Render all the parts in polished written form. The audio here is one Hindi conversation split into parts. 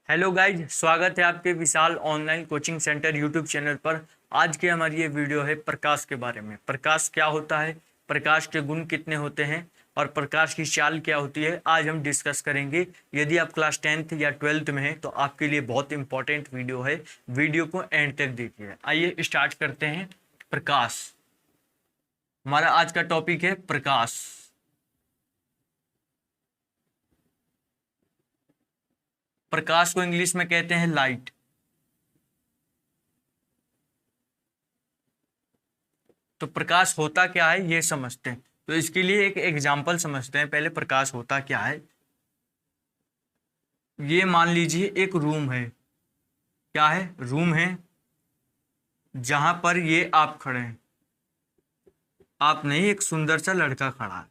हेलो गाइज, स्वागत है आपके Vishal online coaching centre YouTube channel पर। आज की हमारी ये वीडियो है प्रकाश के बारे में। प्रकाश क्या होता है, प्रकाश के गुण कितने होते हैं और प्रकाश की चाल क्या होती है, आज हम डिस्कस करेंगे। यदि आप क्लास 10th या 12th में हैं तो आपके लिए बहुत इंपॉर्टेंट वीडियो है। वीडियो को एंड तक देखिए। आइए स्टार्ट करते हैं। प्रकाश, हमारा आज का टॉपिक है प्रकाश। प्रकाश को इंग्लिश में कहते हैं लाइट। तो प्रकाश होता क्या है ये समझते हैं। तो इसके लिए एक एग्जाम्पल समझते हैं। पहले प्रकाश होता क्या है, ये मान लीजिए एक रूम है। क्या है? रूम है जहां पर ये आप खड़े हैं। आप नहीं, एक सुंदर सा लड़का खड़ा है,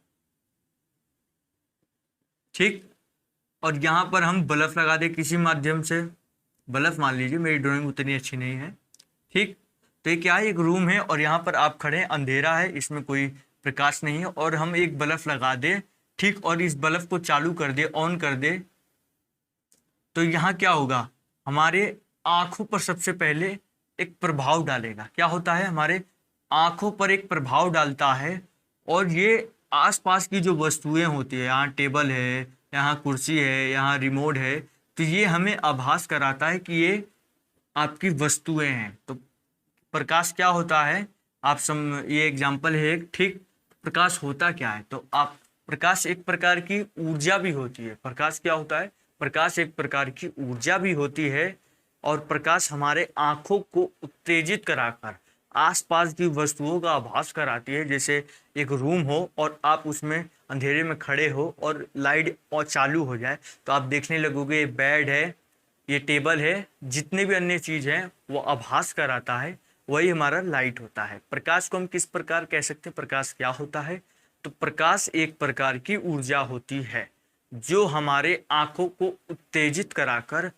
ठीक। और यहाँ पर हम बल्ब लगा दे किसी माध्यम से। बल्ब मान लीजिए, मेरी ड्राइंग उतनी अच्छी नहीं है, ठीक। तो ये क्या है, एक रूम है और यहाँ पर आप खड़े हैं, अंधेरा है, इसमें कोई प्रकाश नहीं है और हम एक बल्ब लगा दे, ठीक, और इस बल्ब को चालू कर दे, ऑन कर दे, तो यहाँ क्या होगा, हमारे आंखों पर सबसे पहले एक प्रभाव डालेगा। क्या होता है, हमारे आंखों पर एक प्रभाव डालता है और ये आसपास की जो वस्तुएं होती है, यहाँ टेबल है, यहाँ कुर्सी है, यहाँ रिमोट है, तो ये हमें आभास कराता है कि ये आपकी वस्तुएं हैं। तो प्रकाश क्या होता है, ये एग्जाम्पल है एक, ठीक। प्रकाश होता क्या है, तो आप, प्रकाश एक प्रकार की ऊर्जा भी होती है। प्रकाश क्या होता है, प्रकाश एक प्रकार की ऊर्जा भी होती है और प्रकाश हमारे आंखों को उत्तेजित कराकर आसपास की वस्तुओं का आभास कराती है। जैसे एक रूम हो और आप उसमें अंधेरे में खड़े हो और लाइट और चालू हो जाए तो आप देखने लगोगे ये बेड है, ये टेबल है, जितने भी अन्य चीज़ हैं वो आभास कराता है। वही हमारा लाइट होता है। प्रकाश को हम किस प्रकार कह सकते हैं, प्रकाश क्या होता है, तो प्रकाश एक प्रकार की ऊर्जा होती है जो हमारे आंखों को उत्तेजित कराकर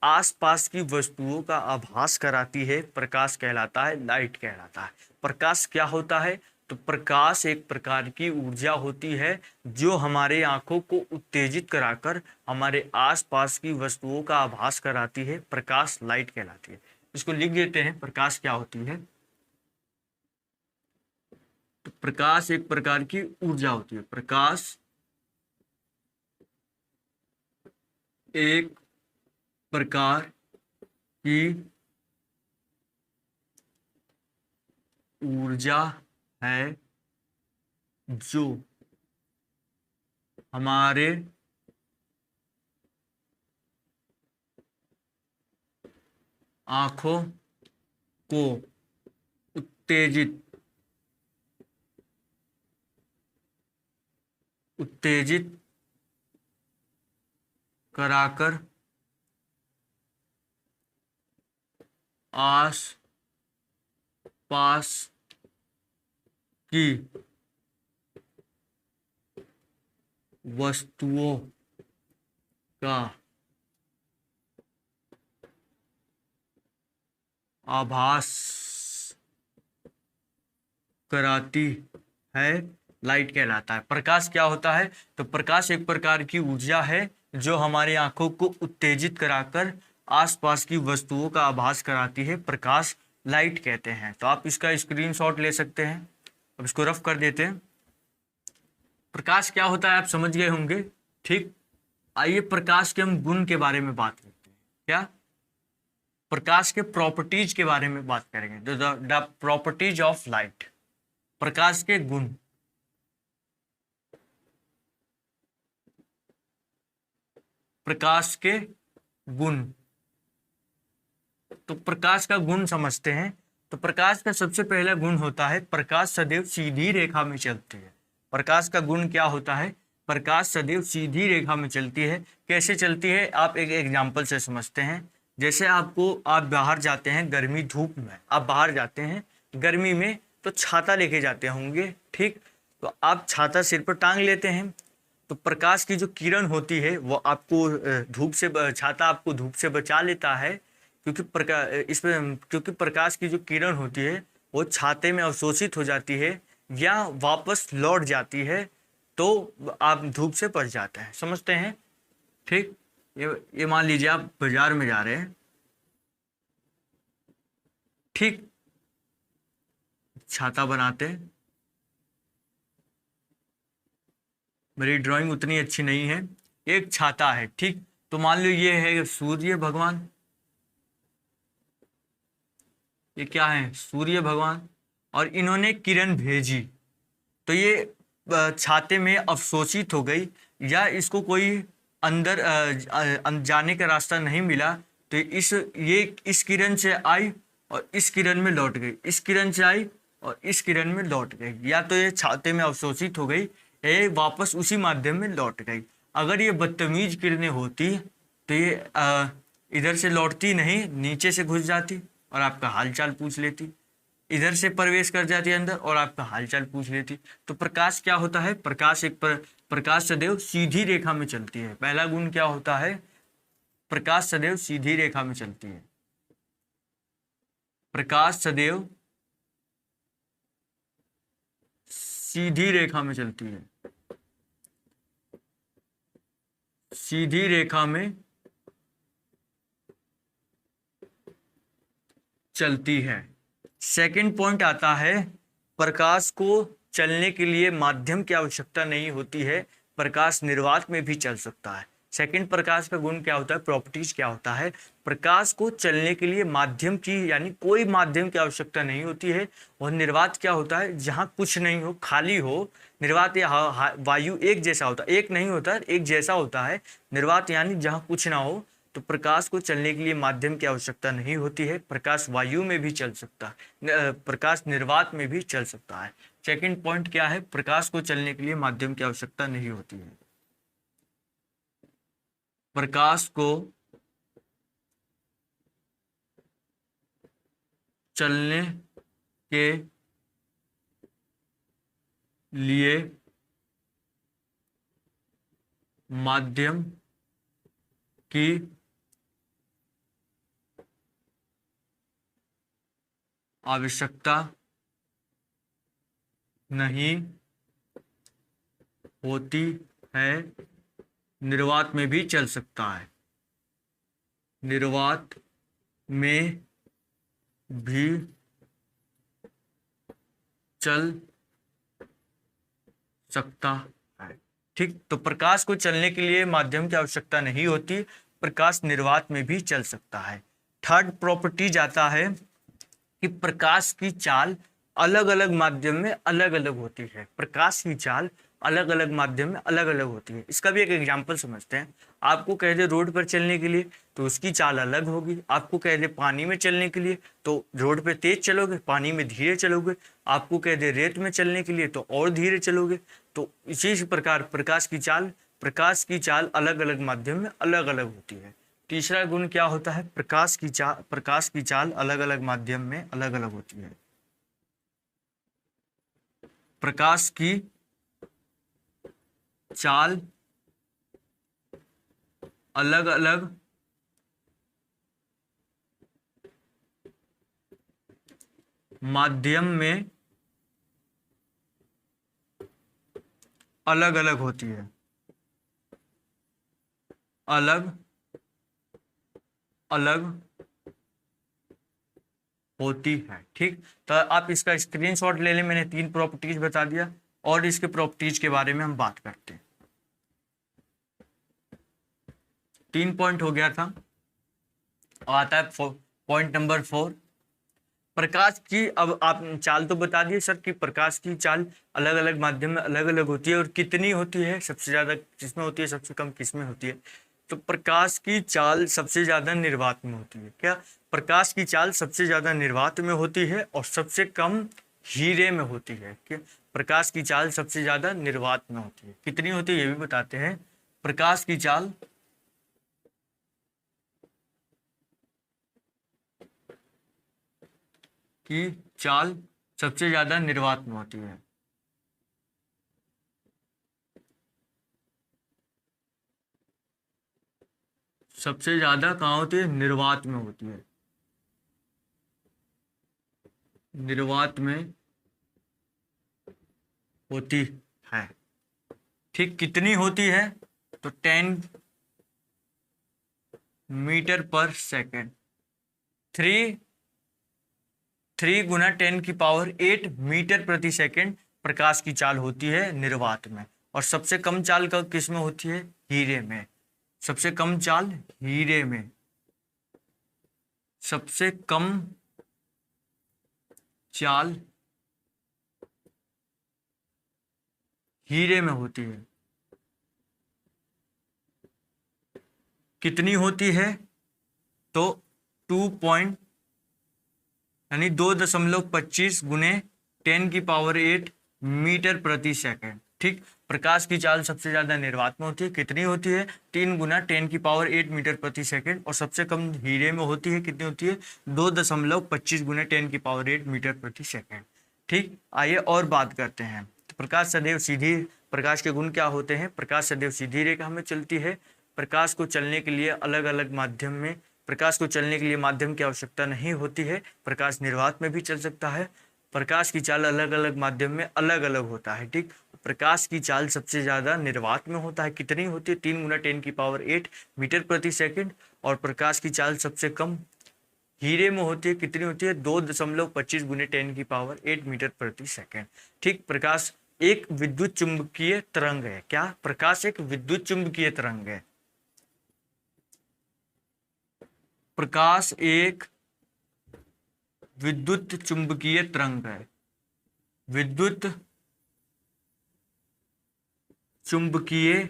आसपास की वस्तुओं का आभास कराती है। प्रकाश कहलाता है, लाइट कहलाता है। प्रकाश क्या होता है, तो प्रकाश एक प्रकार की ऊर्जा होती है जो हमारे आंखों को उत्तेजित कराकर हमारे आसपास की वस्तुओं का आभास कराती है। प्रकाश लाइट कहलाती है। इसको लिख देते हैं, प्रकाश क्या होती है। तो प्रकाश एक प्रकार की ऊर्जा होती है। प्रकाश एक प्रकार की ऊर्जा है जो हमारे आंखों को उत्तेजित कराकर आस पास की वस्तुओं का आभास कराती है, लाइट कहलाता है। प्रकाश क्या होता है, तो प्रकाश एक प्रकार की ऊर्जा है जो हमारी आंखों को उत्तेजित कराकर आसपास की वस्तुओं का आभास कराती है। प्रकाश लाइट कहते हैं। तो आप इसका स्क्रीनशॉट ले सकते हैं। अब इसको रफ कर देते हैं। प्रकाश क्या होता है आप समझ गए होंगे, ठीक। आइए प्रकाश के हम गुण के बारे में बात करते हैं। क्या, प्रकाश के प्रॉपर्टीज के बारे में बात करेंगे। द प्रॉपर्टीज ऑफ लाइट, प्रकाश के गुण। प्रकाश के गुण, तो प्रकाश का गुण समझते हैं। तो प्रकाश का सबसे पहला गुण होता है, प्रकाश सदैव सीधी रेखा में चलती है। प्रकाश का गुण क्या होता है, प्रकाश सदैव सीधी रेखा में चलती है। कैसे चलती है, आप एक एग्जाम्पल से समझते हैं। जैसे आप बाहर जाते हैं गर्मी धूप में, आप बाहर जाते हैं गर्मी में तो छाता लेके जाते होंगे, ठीक। तो आप छाता सिर पर टांग लेते हैं। तो प्रकाश की जो किरण होती है वो आपको छाता आपको धूप से बचा लेता है, क्योंकि प्रकाश की जो किरण होती है वो छाते में अवशोषित हो जाती है या वापस लौट जाती है, तो आप धूप से बच जाते हैं। समझते हैं, ठीक। ये मान लीजिए आप बाजार में जा रहे हैं, ठीक, छाता बनाते हैं। मेरी ड्राइंग उतनी अच्छी नहीं है। एक छाता है, ठीक, तो मान लो ये है सूर्य भगवान, ये क्या है, सूर्य भगवान, और इन्होंने किरण भेजी, तो ये छाते में अवशोषित हो गई, या इसको कोई अंदर जाने का रास्ता नहीं मिला, तो ये इस किरण से आई और इस किरण में लौट गई, इस किरण से आई और इस किरण में लौट गई, या तो ये छाते में अवशोषित हो गई, ये वापस उसी माध्यम में लौट गई। अगर ये बदतमीज किरणें होती तो ये इधर से लौटती नहीं, नीचे से घुस जाती और आपका हालचाल पूछ लेती, इधर से प्रवेश कर जाती है अंदर और आपका हालचाल पूछ लेती। तो प्रकाश क्या होता है, प्रकाश सदैव सीधी रेखा में चलती है। पहला गुण क्या होता है, प्रकाश सदैव सीधी रेखा में चलती है। प्रकाश सदैव सीधी रेखा में चलती है, सीधी रेखा में चलती है। सेकंड पॉइंट आता है, प्रकाश को चलने के लिए माध्यम की आवश्यकता नहीं होती है, प्रकाश निर्वात में भी चल सकता है। सेकंड प्रकाश का गुण क्या होता है, प्रॉपर्टीज क्या होता है, प्रकाश को चलने के लिए माध्यम की यानी कोई माध्यम की आवश्यकता नहीं होती है। और निर्वात क्या होता है, जहाँ कुछ नहीं हो, खाली हो। निर्वात या वायु एक जैसा होता है, एक नहीं होता, एक जैसा होता है। निर्वात यानी जहाँ कुछ ना हो। तो प्रकाश को चलने के लिए माध्यम की आवश्यकता नहीं होती है, प्रकाश वायु में भी चल सकता है, प्रकाश निर्वात में भी चल सकता है। सेकंड पॉइंट क्या है, प्रकाश को चलने के लिए माध्यम की आवश्यकता नहीं होती है। प्रकाश को चलने के लिए माध्यम की आवश्यकता नहीं होती है, निर्वात में भी चल सकता है, निर्वात में भी चल सकता है। ठीक, तो प्रकाश को चलने के लिए माध्यम की आवश्यकता नहीं होती, प्रकाश निर्वात में भी चल सकता है। थर्ड प्रॉपर्टी जाता है कि प्रकाश की चाल अलग अलग माध्यम में अलग अलग होती है। प्रकाश की चाल अलग अलग माध्यम में अलग अलग होती है। इसका भी एक एग्जांपल समझते हैं। आपको कह दे रोड पर चलने के लिए तो उसकी चाल अलग होगी, आपको कह दे पानी में चलने के लिए तो रोड पे तेज चलोगे, पानी में धीरे चलोगे, आपको कह दे रेत में चलने के लिए तो और धीरे चलोगे। तो इसी प्रकार प्रकाश की चाल अलग अलग माध्यम में अलग अलग होती है। तीसरा गुण क्या होता है, प्रकाश की चाल अलग अलग माध्यम में अलग अलग होती है। प्रकाश की चाल अलग अलग माध्यम में अलग अलग होती है, अलग अलग होती है। ठीक, तो आप इसका स्क्रीनशॉट ले लें। मैंने 3 प्रॉपर्टीज बता दिया और इसके प्रॉपर्टीज के बारे में हम बात करते हैं। 3 पॉइंट हो गया था और आता है पॉइंट नंबर 4, प्रकाश की। अब आप चाल तो बता दिए सर कि प्रकाश की चाल अलग अलग माध्यम में अलग अलग होती है और कितनी होती है, सबसे ज्यादा किसमें होती है, सबसे कम किसमें होती है। तो प्रकाश की चाल सबसे ज्यादा निर्वात में होती है। क्या, प्रकाश की चाल सबसे ज्यादा निर्वात में होती है और सबसे कम हीरे में होती है। क्या, प्रकाश की चाल सबसे ज्यादा निर्वात में होती है। कितनी होती है ये भी बताते हैं। प्रकाश की चाल सबसे ज्यादा निर्वात में होती है। सबसे ज्यादा कहाँ होती है, निर्वात में होती है, निर्वात में होती है। ठीक, कितनी होती है, तो 10 मीटर पर सेकेंड। 3 गुना 10⁸ मीटर प्रति सेकेंड प्रकाश की चाल होती है निर्वात में। और सबसे कम चाल किस में होती है? हीरे में। सबसे कम चाल हीरे में, सबसे कम चाल हीरे में होती है। कितनी होती है? तो 2.25 गुने 10⁸ मीटर प्रति सेकेंड। ठीक, प्रकाश की चाल सबसे ज्यादा निर्वात में होती है। कितनी होती है? 3 गुना 10⁸ मीटर प्रति सेकेंड। और सबसे कम हीरे में होती है। कितनी होती है? 2.25 गुने 10⁸ मीटर प्रति सेकेंड। ठीक, आइए और बात करते हैं। तो प्रकाश सदैव सीधी, प्रकाश के गुण क्या होते हैं? प्रकाश सदैव सीधी रेखा में चलती है। प्रकाश को चलने के लिए अलग अलग माध्यम में, प्रकाश को चलने के लिए माध्यम की आवश्यकता नहीं होती है। प्रकाश निर्वात में भी चल सकता है। प्रकाश की चाल अलग अलग माध्यम में अलग अलग होता है। ठीक, प्रकाश की चाल सबसे ज्यादा निर्वात में होता है। कितनी होती है? 3 गुना 10⁸ मीटर प्रति सेकेंड। और प्रकाश की चाल सबसे कम हीरे में होती है। कितनी होती है? 2.25 गुने 10⁸ मीटर प्रति सेकेंड। ठीक, प्रकाश एक विद्युत चुंबकीय तरंग है। क्या? प्रकाश एक विद्युत चुंबकीय तरंग है। प्रकाश एक विद्युत चुंबकीय तरंग है। विद्युत चुंबकीय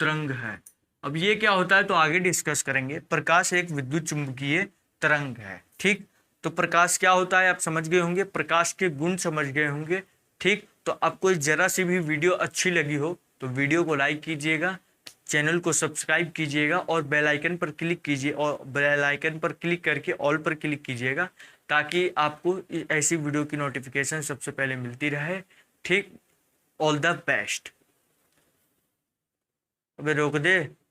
तरंग है। अब ये क्या होता है तो आगे डिस्कस करेंगे। प्रकाश एक विद्युत चुंबकीय तरंग है। ठीक, तो प्रकाश क्या होता है आप समझ गए होंगे, प्रकाश के गुण समझ गए होंगे। ठीक, तो आपको जरा सी भी वीडियो अच्छी लगी हो तो वीडियो को लाइक कीजिएगा, चैनल को सब्सक्राइब कीजिएगा और बेल आइकन पर क्लिक कीजिए, और बेल आइकन पर क्लिक करके ऑल पर क्लिक कीजिएगा ताकि आपको ऐसी वीडियो की नोटिफिकेशन सबसे पहले मिलती रहे। ठीक, ऑल द बेस्ट। अबे रोक दे।